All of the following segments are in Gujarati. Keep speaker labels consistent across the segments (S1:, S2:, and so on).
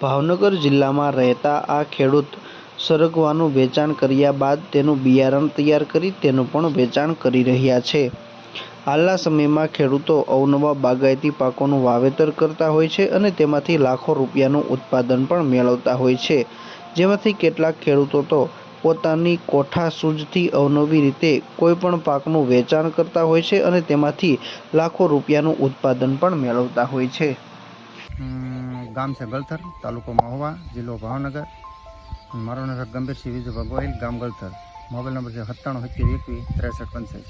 S1: ભાવનગર જિલ્લામાં રહેતા આ ખેડૂત સરગવાનું વેચાણ કર્યા બાદ તેનું બિયારણ તૈયાર કરી તેનું પણ વેચાણ કરી રહ્યા છે. હાલના સમયમાં ખેડૂતો અવનવા બાગાયતી પાકોનું વાવેતર કરતા હોય છે અને તેમાંથી લાખો રૂપિયાનું ઉત્પાદન પણ મેળવતા હોય છે. જેમાંથી કેટલાક ખેડૂતો તો પોતાની કોઠાસૂઝથી અવનવી રીતે કોઈપણ પાકનું વેચાણ કરતા હોય છે અને તેમાંથી લાખો રૂપિયાનું ઉત્પાદન પણ મેળવતા હોય છે.
S2: ગામ છે ગળથર, તાલુકો મહુવા, જિલ્લો ભાવનગર. મારું નામ છે ગંભીરસિંહ વિજુભા ગોહિલ, ગામ ગળથર. મોબાઈલ નંબર છે 97 71 63 65.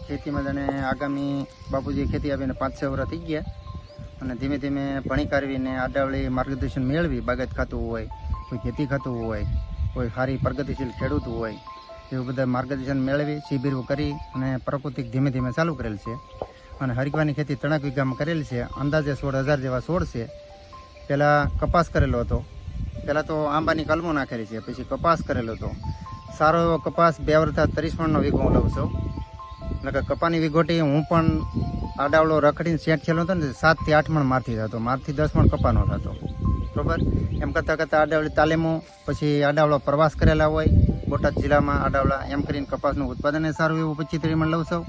S2: ખેતીમાં જાણે આગામી બાપુજી ખેતી આવીને 5-6 વર્ષ થઈ ગયા અને ધીમે ધીમે ભણી કાઢવીને આડાવળી માર્ગદર્શન મેળવી બાગાયત ખાતું હોય, કોઈ ખેતી ખાતું હોય, કોઈ સારી પ્રગતિશીલ ખેડૂત હોય, એવું બધા માર્ગદર્શન મેળવી શિબિરો કરી અને પ્રાકૃતિક ધીમે ધીમે ચાલુ કરેલ છે. અને હરિકવાની ખેતી 3 વીઘામાં કરેલી છે. અંદાજે 16,000 જેવા છોડ છે. પહેલાં કપાસ કરેલો હતો. પહેલાં તો આંબાની કલમો નાખેલી છે, પછી કપાસ કરેલો હતો. સારો એવો કપાસ 2 વર્ષથી 30 મણનો વીઘો હું લઉં છું. એટલે કે કપાની વીઘોટી હું પણ આડાવડો રખડીને સેટ છેલ્લો હતો ને 7 થી 8 મણ મારથી થતો, મારથી 10 મણ કપાનો થતો. બરાબર. એમ કરતાં કરતાં આડાવડી તાલીમો, પછી આડાવડો પ્રવાસ કરેલા હોય બોટાદ જિલ્લામાં આડાવડા, એમ કરીને કપાસનું ઉત્પાદન સારું એવું 25-30 મણ લઉં છું.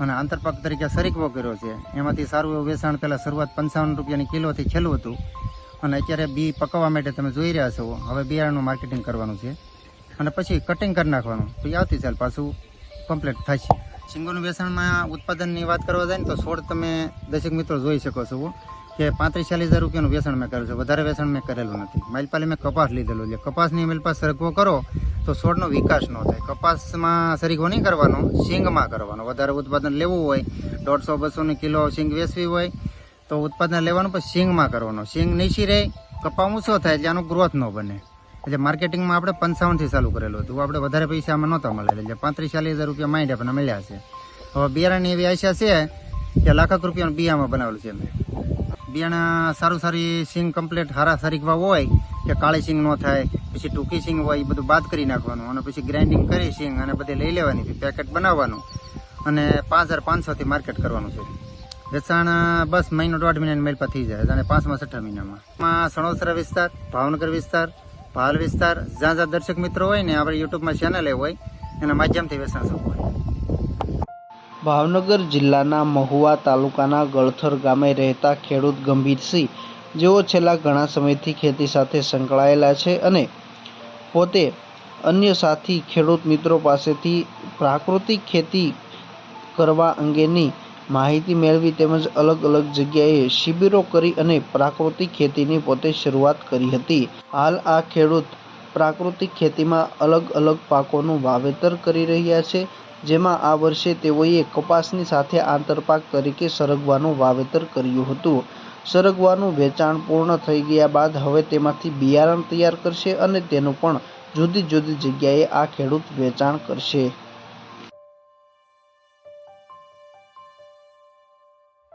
S2: અને આંતરપાક તરીકે સરીકવો કર્યો છે. એમાંથી સારું એવું વેચાણ પહેલાં શરૂઆત 55 રૂપિયાની કિલોથી છેલ્લું હતું અને અત્યારે બી પકવવા માટે તમે જોઈ રહ્યા છો. હવે બિયારણનું માર્કેટિંગ કરવાનું છે અને પછી કટિંગ કરી નાખવાનું, પછી આવતી સાલ પાછું કમ્પ્લીટ થશે. શીંગોનું વેચાણમાં ઉત્પાદનની વાત કરવા જાય ને તો છોડ તમે દર્શક મિત્રો જોઈ શકો છો કે 35-40 હજાર રૂપિયાનું વેચાણ મેં કરેલું છે. વધારે વેચાણ મેં કરેલું નથી. માઇલપાલે મેં કપાસ લીધેલું છે. કપાસની માઇલપાસ સરગવો કરો તો છોડનો વિકાસ ન થાય. કપાસમાં સરગવો નહીં કરવાનો, શીંગમાં કરવાનો. વધારે ઉત્પાદન લેવું હોય, 150-200 કિલો શીંગ વેચવી હોય તો ઉત્પાદન લેવાનું, પછી શીંગમાં કરવાનો. શીંગ નીચી રહે, કપા ઊંચો થાય એટલે આનો ગ્રોથ ન બને. એટલે માર્કેટિંગમાં આપણે 55થી ચાલુ કરેલું હતું. આપણે વધારે પૈસામાં નહોતા મળેલા, એટલે 35-40 હજાર રૂપિયા માઇન્ડ આપણને મળ્યા છે. હવે બિયારણની એવી આશા છે કે લાખક રૂપિયાનું બિયામાં બનાવેલું છે મેં. બિયાણા સારી સિંગ કમ્પ્લીટ સારા સરીખવા હોય કે કાળી સિંગ ન થાય, પછી ટૂંકી સિંગ હોય, એ બધું બાદ કરી નાખવાનું અને પછી ગ્રાઇન્ડિંગ કરી સિંગ અને બધી લઈ લેવાની, પેકેટ બનાવવાનું અને 5,500થી માર્કેટ કરવાનું છે. વેચાણ બસ 1.5 મહિનાની મેલ પર થઈ જાય અને 5-6 મહિનામાં. સણોસરા વિસ્તાર, ભાવનગર વિસ્તાર, ભાલ વિસ્તાર, જ્યાં દર્શક મિત્રો હોય ને આપણે યુટ્યુબમાં ચેનલ હોય એના માધ્યમથી વેચાણ થતું હોય.
S1: ભાવનગર જિલ્લાના મહુવા તાલુકાના ગળથર ગામે રહેતા ખેડૂત ગંભીરસિંહ, જેઓ છેલ્લા ઘણા સમયથી ખેતી સાથે સંકળાયેલા છે અને પોતે અન્ય સાથી ખેડૂત મિત્રો પાસેથી પ્રાકૃતિક ખેતી કરવા અંગેની માહિતી મેળવી તેમજ અલગ અલગ જગ્યાએ શિબિરો કરી અને પ્રાકૃતિક ખેતીની પોતે શરૂઆત કરી હતી. હાલ આ ખેડૂત પ્રાકૃતિક ખેતીમાં અલગ અલગ પાકોનું વાવેતર કરી રહ્યા છે. જેમાં આ વર્ષે તેઓએ કપાસની સાથે આંતરપાક તરીકે સરગવાનું વાવેતર કર્યું હતું. સરગવાનું વેચાણ પૂર્ણ થઈ ગયા બાદ હવે તેમાંથી બિયારણ તૈયાર કરશે અને તેનું પણ જુદી જુદી જગ્યાએ આ ખેડૂત વેચાણ કરશે.